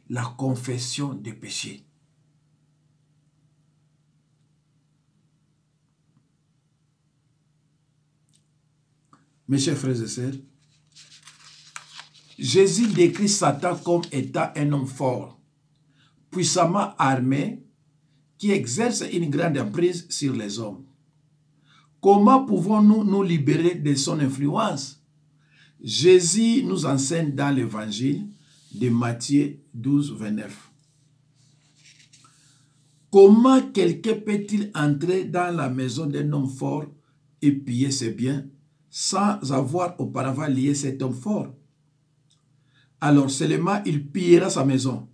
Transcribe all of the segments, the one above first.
la confession des péchés. Mes chers frères et sœurs, Jésus décrit Satan comme étant un homme fort, puissamment armé, qui exerce une grande emprise sur les hommes. Comment pouvons-nous nous libérer de son influence? Jésus nous enseigne dans l'évangile de Matthieu 12, 29. Comment quelqu'un peut-il entrer dans la maison d'un homme fort et piller ses biens sans avoir auparavant lié cet homme fort? Alors seulement il pillera sa maison.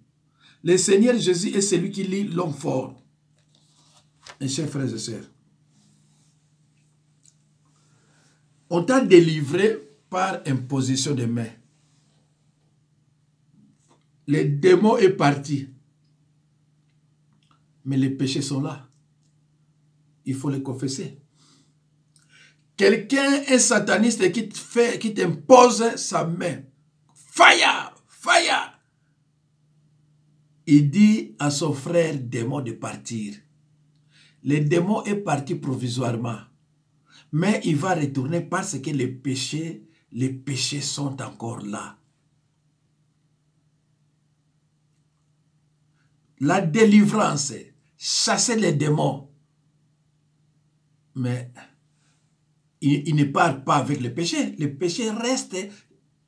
Le Seigneur Jésus est celui qui lie l'homme fort. Mes chers frères et sœurs, on t'a délivré par imposition de main. Le démon est parti. Mais les péchés sont là. Il faut les confesser. Quelqu'un est sataniste qui t'impose sa main. Fire! Fire! Il dit à son frère démon de partir. Le démon est parti provisoirement. Mais il va retourner parce que les péchés sont encore là. La délivrance, chasser les démons. Mais il ne part pas avec le péché. Le péché reste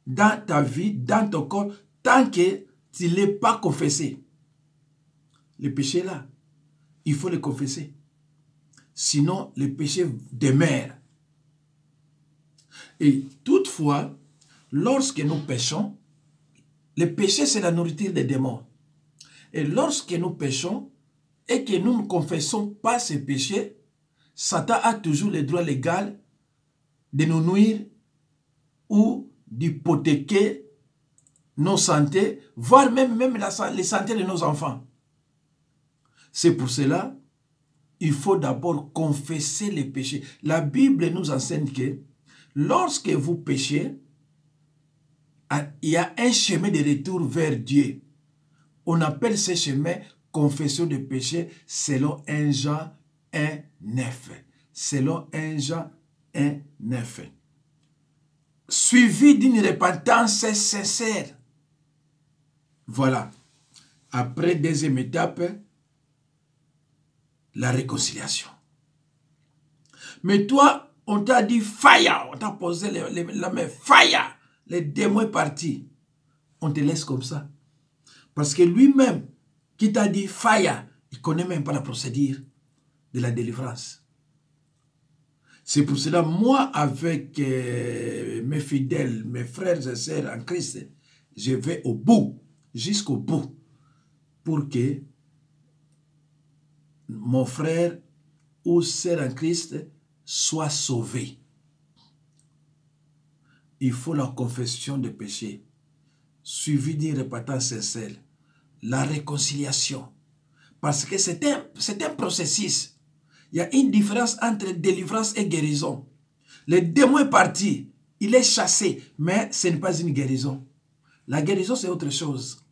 dans ta vie, dans ton corps, tant que tu ne l'as pas confessé. Le péché est là. Il faut le confesser. Sinon, le péché demeure. Et toutefois, lorsque nous péchons, le péché c'est la nourriture des démons. Et lorsque nous péchons et que nous ne confessons pas ces péchés, Satan a toujours le droit légal de nous nuire ou d'hypothéquer nos santé, voire même les santé de nos enfants. C'est pour cela il faut d'abord confesser les péchés. La Bible nous enseigne que lorsque vous péchez, il y a un chemin de retour vers Dieu. On appelle ce chemin confession de péché selon 1 Jean 1, 9. Selon 1 Jean 1, 9. Suivi d'une repentance sincère. Voilà. Après, deuxième étape, la réconciliation. Mais toi, on t'a dit fire, on t'a posé la main, fire, le démon est parti. On te laisse comme ça. Parce que lui-même, qui t'a dit fire, il ne connaît même pas la procédure de la délivrance. C'est pour cela, moi, avec mes fidèles, mes frères et sœurs en Christ, je vais au bout, jusqu'au bout, pour que mon frère ou sœur en Christ soit sauvé. Il faut la confession de péché, suivie d'une repentance sincère, la réconciliation. Parce que c'est un processus. Il y a une différence entre délivrance et guérison. Le démon est parti, il est chassé, mais ce n'est pas une guérison. La guérison, c'est autre chose.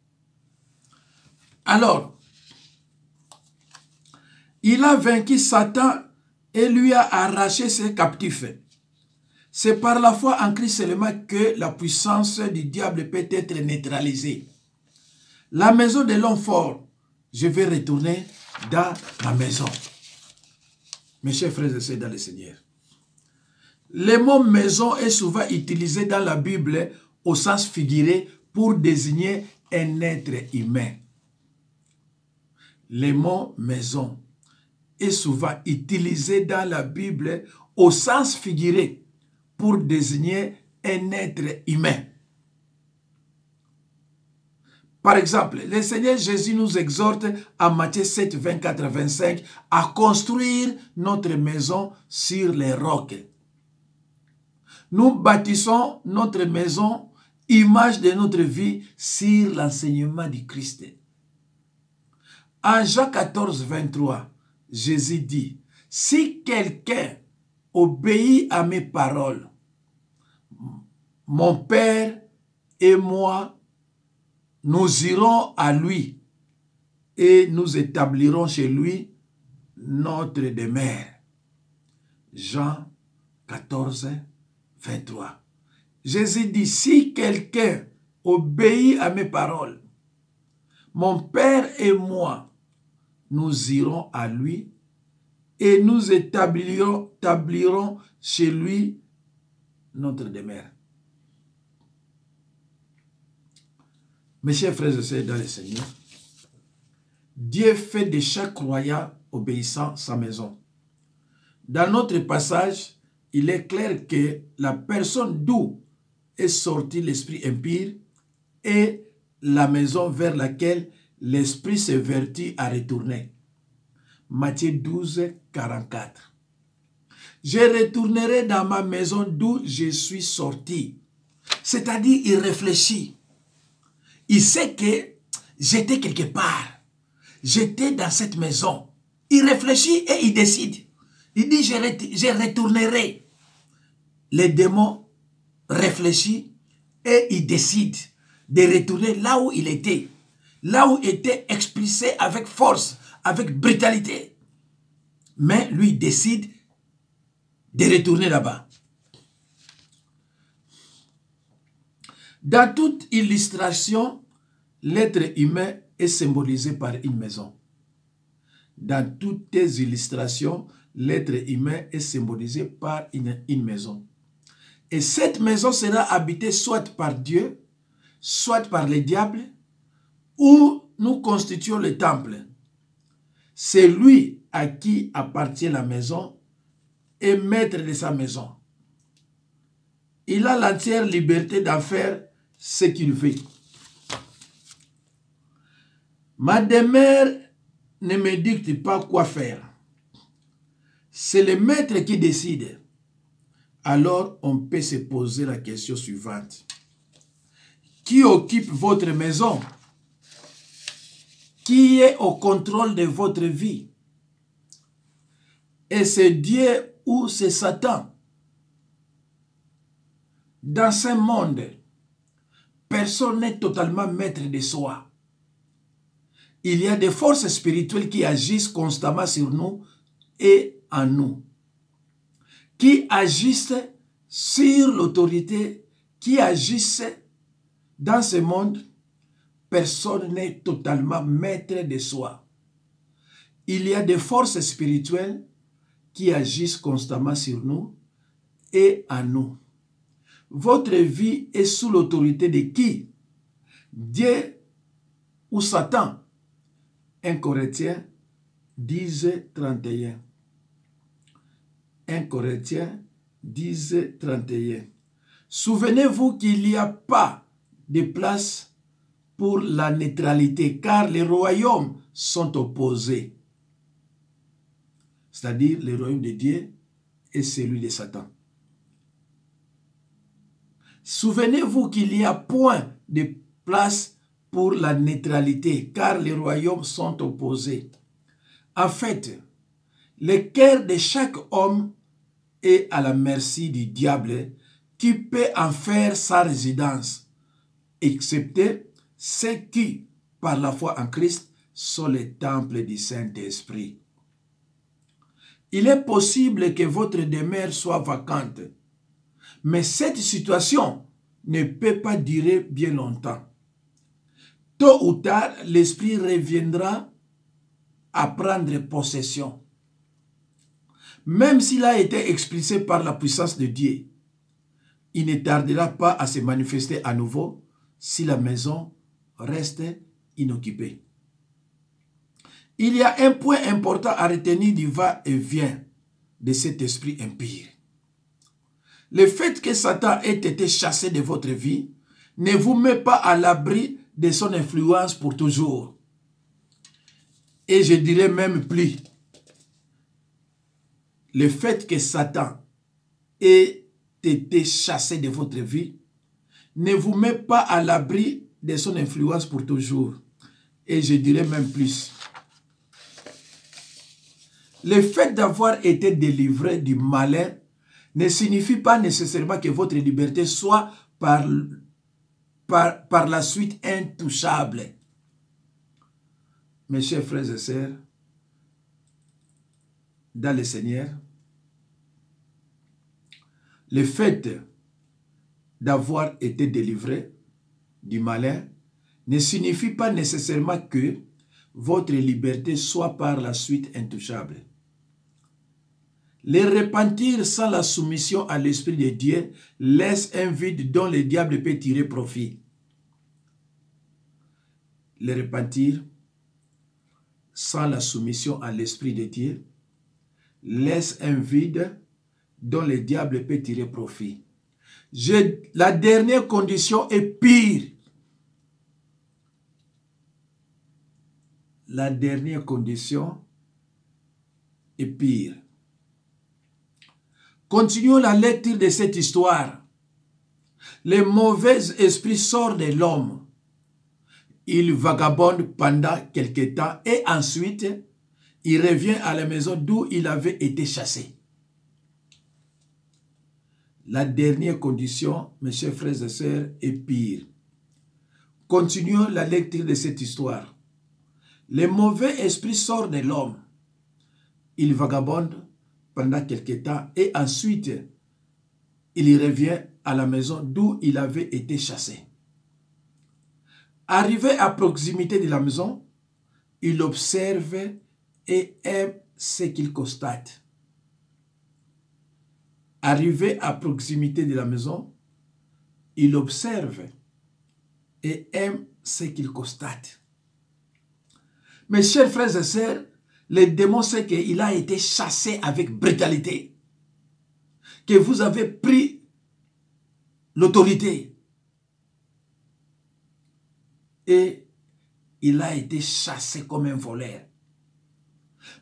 Alors, il a vaincu Satan et lui a arraché ses captifs. C'est par la foi en Christ seulement que la puissance du diable peut être neutralisée. La maison de l'homme fort, je vais retourner dans ma maison. Mes chers frères et sœurs dans le Seigneur, le mot maison est souvent utilisé dans la Bible au sens figuré pour désigner un être humain. Le mot maison est souvent utilisé dans la Bible au sens figuré pour désigner un être humain. Par exemple, le Seigneur Jésus nous exhorte en Matthieu 7, 24 à 25 à construire notre maison sur les rocs. Nous bâtissons notre maison, image de notre vie, sur l'enseignement du Christ. En Jean 14, 23, Jésus dit, « Si quelqu'un obéit à mes paroles, mon Père et moi, nous irons à lui et nous établirons chez lui notre demeure. Jean 14, 23. Jésus dit, si quelqu'un obéit à mes paroles, mon Père et moi, nous irons à lui et nous établirons chez lui notre demeure. Mes chers frères et sœurs dans le Seigneur, Dieu fait de chaque croyant obéissant sa maison. Dans notre passage, il est clair que la personne d'où est sorti l'esprit impur est la maison vers laquelle l'esprit se vertit à retourner. Matthieu 12, 44. Je retournerai dans ma maison d'où je suis sorti. C'est-à-dire, il réfléchit. Il sait que j'étais quelque part. J'étais dans cette maison. Il réfléchit et il décide. Il dit, je retournerai. Les démons réfléchissent et ils décident de retourner là où il était. Là où il était expulsé avec force, avec brutalité. Mais lui décide de retourner là-bas. Dans toute illustration, l'être humain est symbolisé par une maison. Dans toutes les illustrations, l'être humain est symbolisé par une maison. Et cette maison sera habitée soit par Dieu, soit par les diables, où nous constituons le temple. C'est lui à qui appartient la maison et maître de sa maison. Il a l'entière liberté d'en faire ce qu'il veut. Ma demeure ne me dicte pas quoi faire. C'est le maître qui décide. Alors, on peut se poser la question suivante. Qui occupe votre maison? Qui est au contrôle de votre vie? Et c'est Dieu ou c'est Satan? Dans ce monde, personne n'est totalement maître de soi. Il y a des forces spirituelles qui agissent constamment sur nous et en nous, qui agissent sur l'autorité, qui agissent dans ce monde. Personne n'est totalement maître de soi. Il y a des forces spirituelles qui agissent constamment sur nous et en nous. Votre vie est sous l'autorité de qui? Dieu ou Satan? 1 Corinthiens 10, 31. 1 Corinthiens 10, 31. Souvenez-vous qu'il n'y a pas de place pour la neutralité, car les royaumes sont opposés. C'est-à-dire le royaume de Dieu et celui de Satan. Souvenez-vous qu'il n'y a point de place pour la neutralité, car les royaumes sont opposés. En fait, le cœur de chaque homme est à la merci du diable qui peut en faire sa résidence, excepté ceux qui, par la foi en Christ, sont les temples du Saint-Esprit. Il est possible que votre demeure soit vacante, mais cette situation ne peut pas durer bien longtemps. Tôt ou tard, l'Esprit reviendra à prendre possession. Même s'il a été expulsé par la puissance de Dieu, il ne tardera pas à se manifester à nouveau si la maison reste inoccupée. Il y a un point important à retenir du va-et-vient de cet esprit impur. Le fait que Satan ait été chassé de votre vie ne vous met pas à l'abri de son influence pour toujours. Et je dirais même plus. Le fait que Satan ait été chassé de votre vie ne vous met pas à l'abri de son influence pour toujours. Et je dirais même plus. Le fait d'avoir été délivré du malin ne signifie pas nécessairement que votre liberté soit par par la suite intouchable. Mes chers frères et sœurs, dans le Seigneur, le fait d'avoir été délivré du malin ne signifie pas nécessairement que votre liberté soit par la suite intouchable. Le repentir sans la soumission à l'Esprit de Dieu laisse un vide dont le diable peut tirer profit. Le repentir sans la soumission à l'Esprit de Dieu laisse un vide dont le diable peut tirer profit. La dernière condition est pire. La dernière condition est pire. Continuons la lecture de cette histoire. Le mauvais esprit sort de l'homme. Il vagabonde pendant quelque temps et ensuite, il revient à la maison d'où il avait été chassé. La dernière condition, mes chers frères et sœurs, est pire. Continuons la lecture de cette histoire. Le mauvais esprit sort de l'homme. Il vagabonde pendant quelque temps et ensuite, il revient à la maison d'où il avait été chassé. Arrivé à proximité de la maison, il observe et aime ce qu'il constate. Arrivé à proximité de la maison, il observe et aime ce qu'il constate. Mes chers frères et sœurs, le démon sait qu'il a été chassé avec brutalité, que vous avez pris l'autorité et il a été chassé comme un voleur.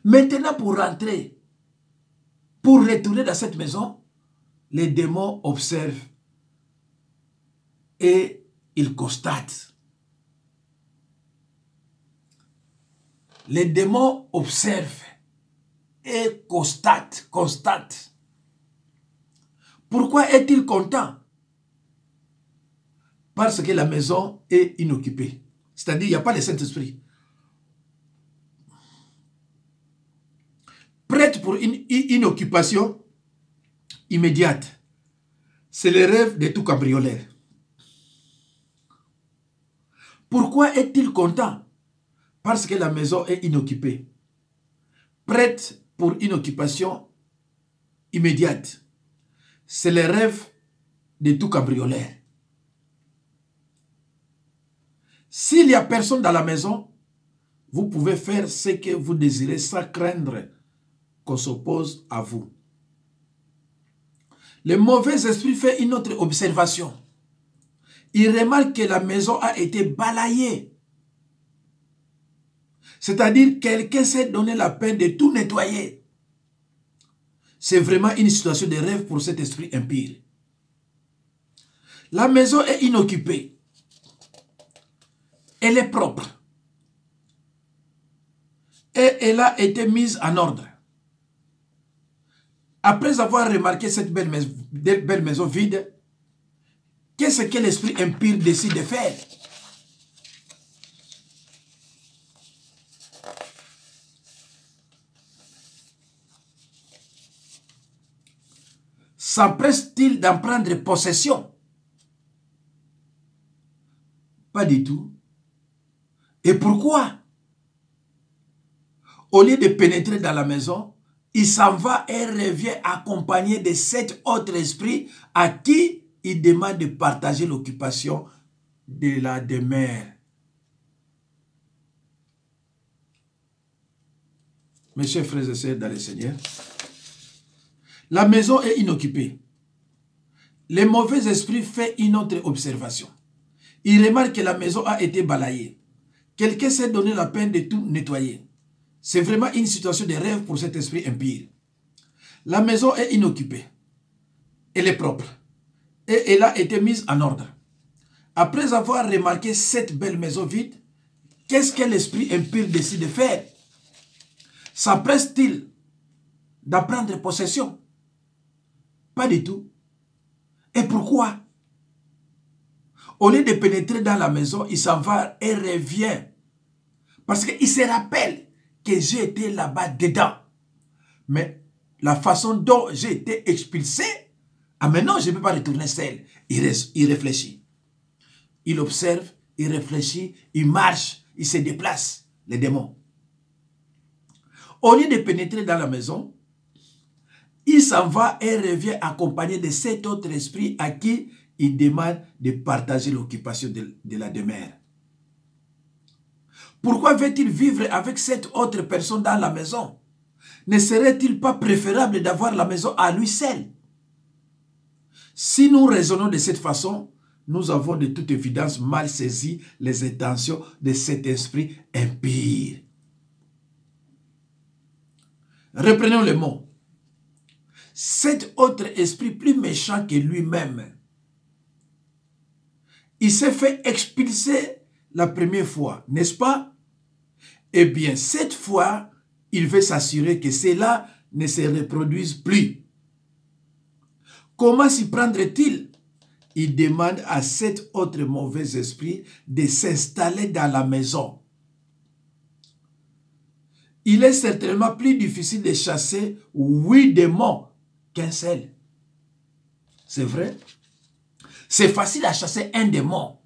Maintenant, pour rentrer, pour retourner dans cette maison, les démons observent et ils constatent. Les démons observent et constatent. Pourquoi est-il content? Parce que la maison est inoccupée. C'est-à-dire, il n'y a pas le Saint-Esprit. Prête pour une occupation immédiate. C'est le rêve de tout cambrioleur. Pourquoi est-il content? Parce que la maison est inoccupée. Prête pour une occupation immédiate. C'est le rêve de tout cambrioleur. S'il n'y a personne dans la maison, vous pouvez faire ce que vous désirez sans craindre qu'on s'oppose à vous. Le mauvais esprit fait une autre observation. Il remarque que la maison a été balayée. C'est-à-dire, quelqu'un s'est donné la peine de tout nettoyer. C'est vraiment une situation de rêve pour cet esprit impie. La maison est inoccupée. Elle est propre. Et elle a été mise en ordre. Après avoir remarqué cette belle maison vide, qu'est-ce que l'esprit impie décide de faire? S'empresse-t-il d'en prendre possession? Pas du tout. Et pourquoi? Au lieu de pénétrer dans la maison, il s'en va et revient accompagné de 7 autres esprits à qui il demande de partager l'occupation de la demeure. Mes chers frères et sœurs dans le Seigneur, la maison est inoccupée. Le mauvais esprit fait une autre observation. Il remarque que la maison a été balayée. Quelqu'un s'est donné la peine de tout nettoyer. C'est vraiment une situation de rêve pour cet esprit impie. La maison est inoccupée. Elle est propre. Et elle a été mise en ordre. Après avoir remarqué cette belle maison vide, qu'est-ce que l'esprit impie décide de faire? S'empresse-t-il d'en prendre possession? Pas du tout. Et pourquoi? Au lieu de pénétrer dans la maison, il s'en va et revient. Parce qu'il se rappelle que j'ai été là-bas dedans. Mais la façon dont j'ai été expulsé, ah maintenant je ne peux pas retourner seul. Il réfléchit. Il observe, il réfléchit, il marche, il se déplace, les démons. Au lieu de pénétrer dans la maison, il s'en va et revient accompagné de 7 autres esprits à qui il demande de partager l'occupation de la demeure. Pourquoi veut-il vivre avec 7 autres personnes dans la maison? Ne serait-il pas préférable d'avoir la maison à lui seul? Si nous raisonnons de cette façon, nous avons de toute évidence mal saisi les intentions de cet esprit impie. Reprenons le mot. Cet autre esprit plus méchant que lui-même, il s'est fait expulser la première fois, n'est-ce pas? Eh bien, cette fois, il veut s'assurer que cela ne se reproduise plus. Comment s'y prendre-t-il? Il demande à cet autre mauvais esprit de s'installer dans la maison. Il est certainement plus difficile de chasser 8 démons qu'un seul. C'est vrai? C'est facile à chasser un démon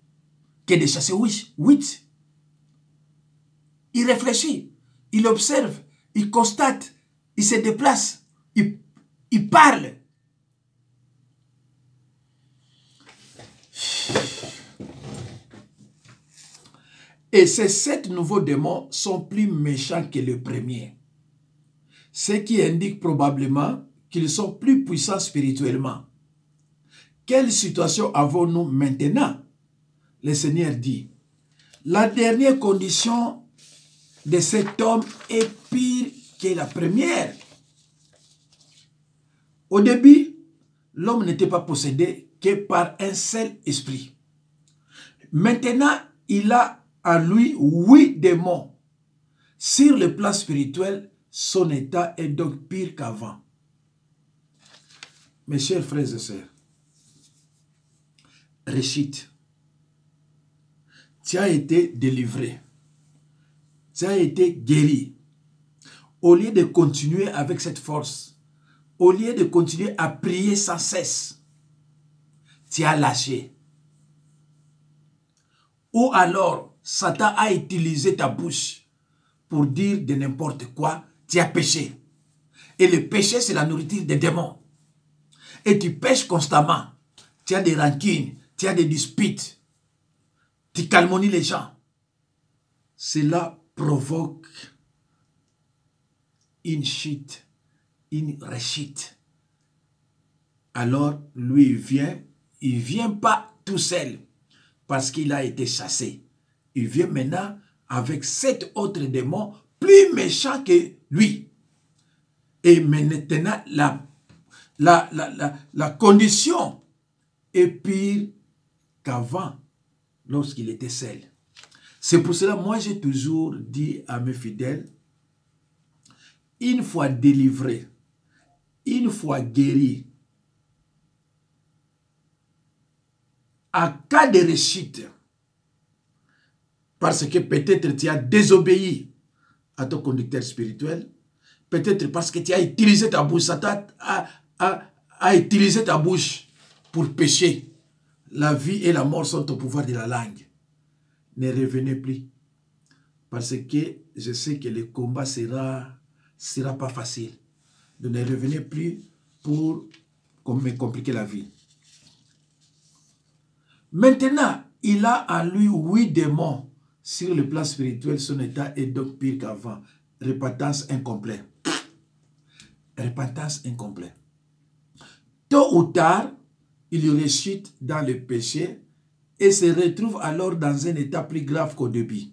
que de chasser 8. Il réfléchit, il observe, il constate, il se déplace, il parle. Et ces 7 nouveaux démons sont plus méchants que le premier. Ce qui indique probablement qu'ils sont plus puissants spirituellement. Quelle situation avons-nous maintenant? Le Seigneur dit, la dernière condition de cet homme est pire que la première. Au début, l'homme n'était pas possédé que par un seul esprit. Maintenant, il a en lui 8 démons. Sur le plan spirituel, son état est donc pire qu'avant. Mes chers frères et sœurs, Réchit, tu as été délivré, tu as été guéri. Au lieu de continuer avec cette force, au lieu de continuer à prier sans cesse, tu as lâché. Ou alors, Satan a utilisé ta bouche pour dire de n'importe quoi, tu as péché. Et le péché, c'est la nourriture des démons. Et tu pêches constamment. Tu as des rancunes, tu as des disputes. Tu calomnies les gens. Cela provoque une chute, une rechute. Alors, lui, il vient pas tout seul parce qu'il a été chassé. Il vient maintenant avec 7 autres démons plus méchants que lui. Et maintenant, la condition est pire qu'avant, lorsqu'il était seul. C'est pour cela, moi, j'ai toujours dit à mes fidèles, une fois délivré, une fois guéri, en cas de réussite, parce que peut-être tu as désobéi à ton conducteur spirituel, peut-être parce que tu as utilisé ta bouche, Satan a utilisé ta bouche pour pécher. La vie et la mort sont au pouvoir de la langue. Ne revenez plus. Parce que je sais que le combat sera pas facile. Donc ne revenez plus pour me compliquer la vie. Maintenant, il a en lui 8 démons. Sur le plan spirituel, son état est donc pire qu'avant. Repentance incomplète. Repentance incomplète. Tôt ou tard, il rechute dans le péché et se retrouve alors dans un état plus grave qu'au début.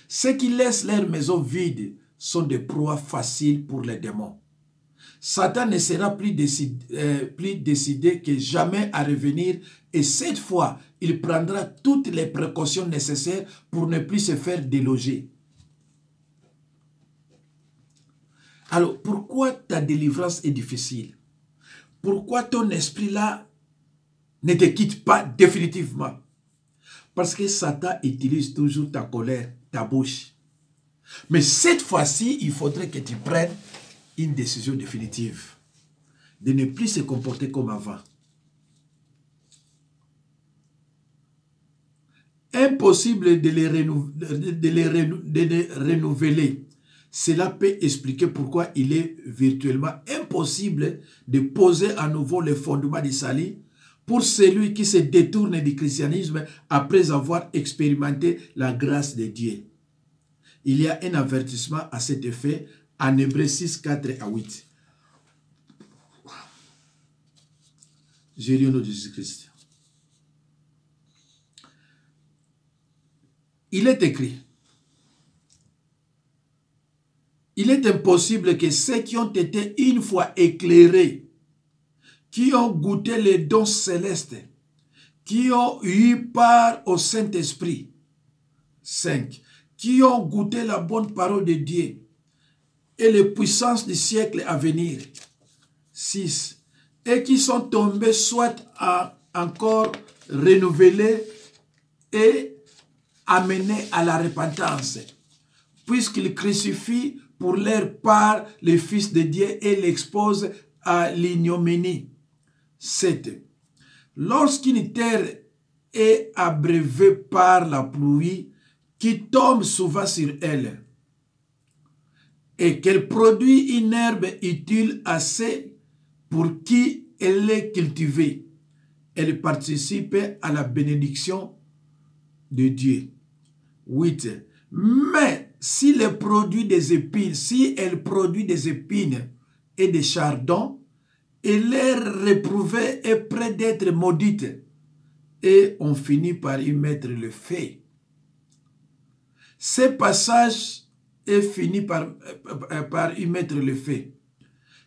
Ceux qui laissent leur maison vide sont des proies faciles pour les démons. Satan ne sera plus décidé que jamais à revenir et cette fois, il prendra toutes les précautions nécessaires pour ne plus se faire déloger. Alors, pourquoi ta délivrance est difficile? Pourquoi ton esprit-là ne te quitte pas définitivement? Parce que Satan utilise toujours ta colère, ta bouche. Mais cette fois-ci, il faudrait que tu prennes une décision définitive. De ne plus se comporter comme avant. Impossible de les renouveler. Cela peut expliquer pourquoi il est virtuellement impossible de poser à nouveau les fondements du salut pour celui qui se détourne du christianisme après avoir expérimenté la grâce de Dieu. Il y a un avertissement à cet effet en Hébreux 6, 4 à 8. Je lis au nom de Jésus-Christ. Il est écrit, il est impossible que ceux qui ont été une fois éclairés, qui ont goûté les dons célestes, qui ont eu part au Saint-Esprit, 5, qui ont goûté la bonne parole de Dieu et les puissances du siècle à venir, 6, et qui sont tombés soit encore renouvelés et amenés à la repentance, puisqu'ils crucifient pour leur part le Fils de Dieu et l'exposent à l'ignominie. 7. Lorsqu'une terre est abreuvée par la pluie qui tombe souvent sur elle, et qu'elle produit une herbe utile assez pour qui elle est cultivée, elle participe à la bénédiction de Dieu. 8. Mais si elle produit des épines, et des chardons, elle est réprouvée et près d'être maudite, et on finit par y mettre le feu. Ce passage est fini par y mettre le feu.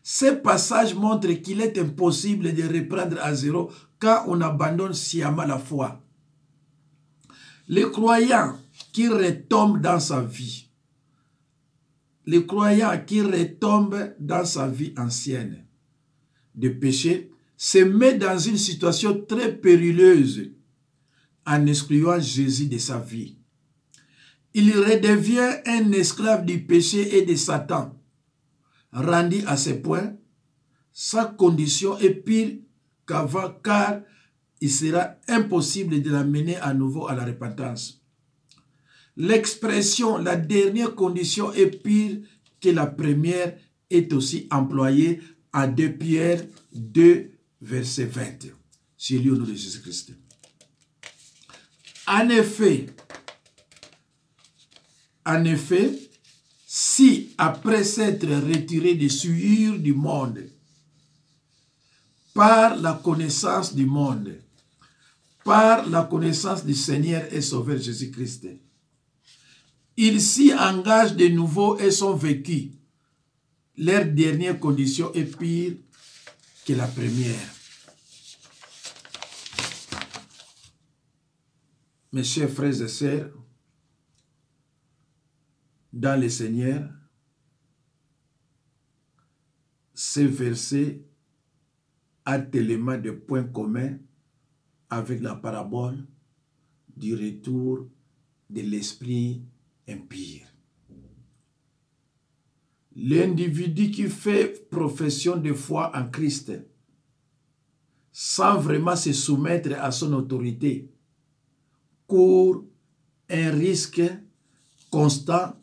Ce passage montre qu'il est impossible de reprendre à zéro quand on abandonne sciemment la foi. Le croyant qui retombe dans sa vie, ancienne de péché, se met dans une situation très périlleuse en excluant Jésus de sa vie. Il redevient un esclave du péché et de Satan. Rendu à ce point, sa condition est pire qu'avant, car il sera impossible de l'amener à nouveau à la repentance. L'expression « la dernière condition est pire que la première » est aussi employée à 2 Pierre 2, verset 20. J'ai lu au nom de Jésus-Christ. En effet, si après s'être retiré des souillures du monde, par la connaissance du monde, par la connaissance du Seigneur et Sauveur Jésus-Christ, ils s'y engagent de nouveau et sont vécus, leur dernière condition est pire que la première. Mes chers frères et sœurs, dans le Seigneur, ce verset a tellement de points communs avec la parabole du retour de l'esprit impie. L'individu qui fait profession de foi en Christ, sans vraiment se soumettre à son autorité, court un risque constant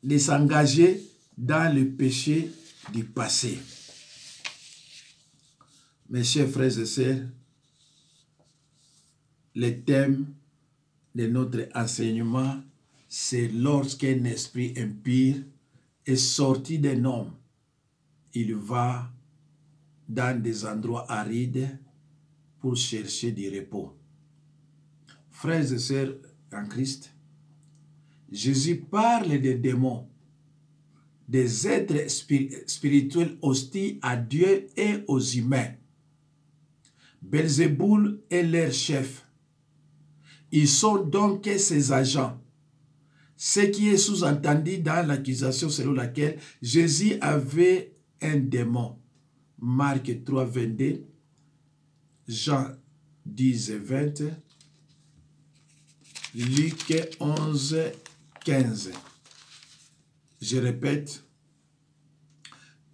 de s'engager dans le péché du passé. Mes chers frères et sœurs, le thème de notre enseignement, c'est lorsqu'un esprit impie est sorti d'un homme, il va dans des endroits arides pour chercher du repos. Frères et sœurs en Christ, Jésus parle des démons, des êtres spirituels hostiles à Dieu et aux humains. Belzéboul est leur chef. Ils sont donc ses agents. Ce qui est sous-entendu dans l'accusation selon laquelle Jésus avait un démon. Marc 3, 22, Jean 10, 20, Luc 11, 15. Je répète,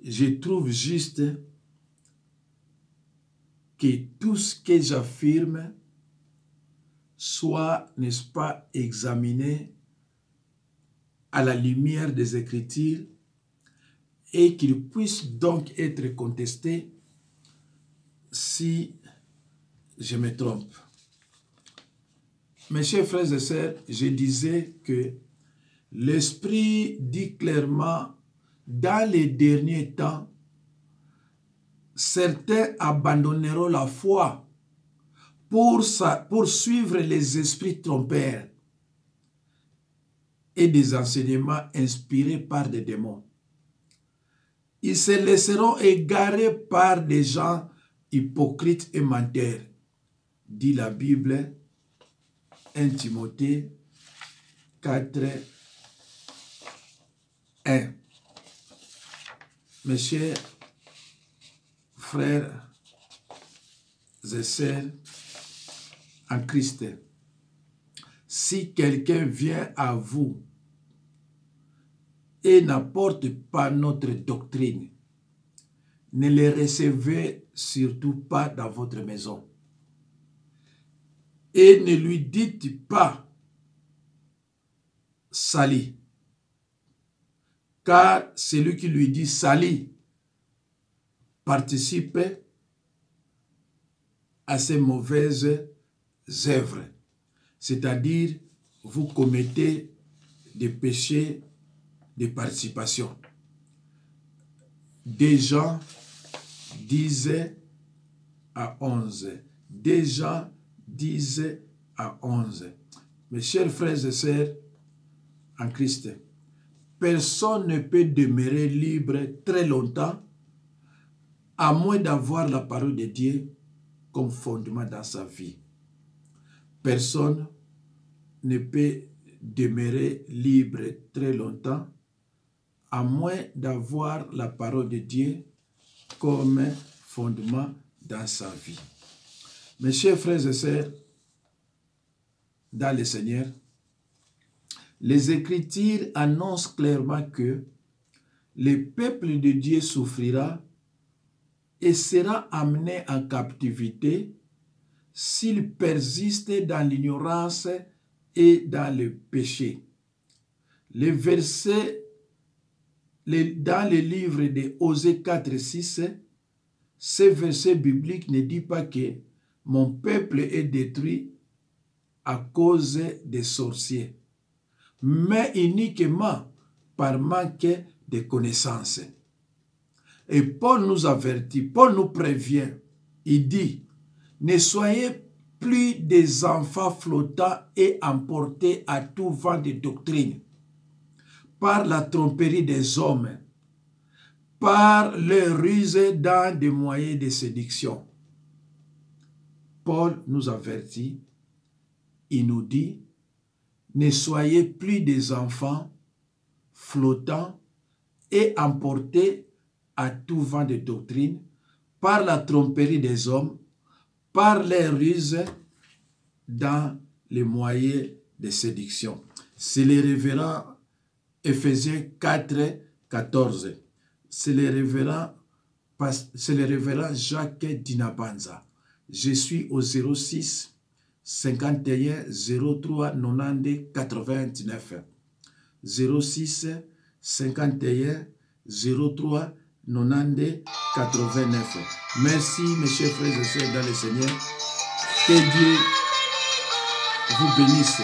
je trouve juste que tout ce que j'affirme soit, n'est-ce pas, examiné à la lumière des Écritures et qu'il puisse donc être contesté si je me trompe. Mes chers frères et sœurs, je disais que l'Esprit dit clairement, dans les derniers temps, certains abandonneront la foi pour suivre les esprits trompeurs et des enseignements inspirés par des démons. Ils se laisseront égarer par des gens hypocrites et menteurs, dit la Bible, 1 Timothée 4, 1. Mes chers frères et sœurs en Christ, si quelqu'un vient à vous et n'apporte pas notre doctrine, ne les recevez surtout pas dans votre maison. Et ne lui dites pas « salut », car celui qui lui dit « salut » participe à ces mauvaises œuvres. C'est-à-dire, vous commettez des péchés de participation. Des gens disaient à 11. Des gens disaient à 11. Mes chers frères et sœurs en Christ, personne ne peut demeurer libre très longtemps à moins d'avoir la parole de Dieu comme fondement dans sa vie. Personne ne peut demeurer libre très longtemps à moins d'avoir la parole de Dieu comme fondement dans sa vie. Mes chers frères et sœurs, dans le Seigneur, les Écritures annoncent clairement que le peuple de Dieu souffrira et sera amené en captivité s'il persiste dans l'ignorance et dans le péché. Les versets dans le livre de Osée 4, 6, ce verset biblique ne dit pas que mon peuple est détruit à cause des sorciers, mais uniquement par manque de connaissances. Et Paul nous avertit, Paul nous prévient, il dit, ne soyez plus des enfants flottants et emportés à tout vent de doctrine, par la tromperie des hommes, par leur ruse dans des moyens de séduction. Paul nous avertit, il nous dit, ne soyez plus des enfants flottants et emportés à tout vent de doctrine, par la tromperie des hommes, par les ruses dans les moyens de séduction. C'est le révérend Éphésiens 4, 14. C'est le révérend Jacques Dinabanza. Je suis au 06 51 03 90 89. 06 51 03 90 89. Merci mes chers frères et sœurs dans le Seigneur. Que Dieu vous bénisse.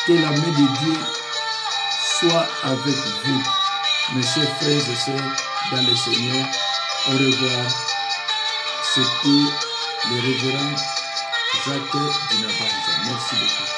Que la main de Dieu soit avec vous. Mes chers frères et sœurs dans le Seigneur. Au revoir. C'était le révérend Jacques Dinabanza. Merci beaucoup.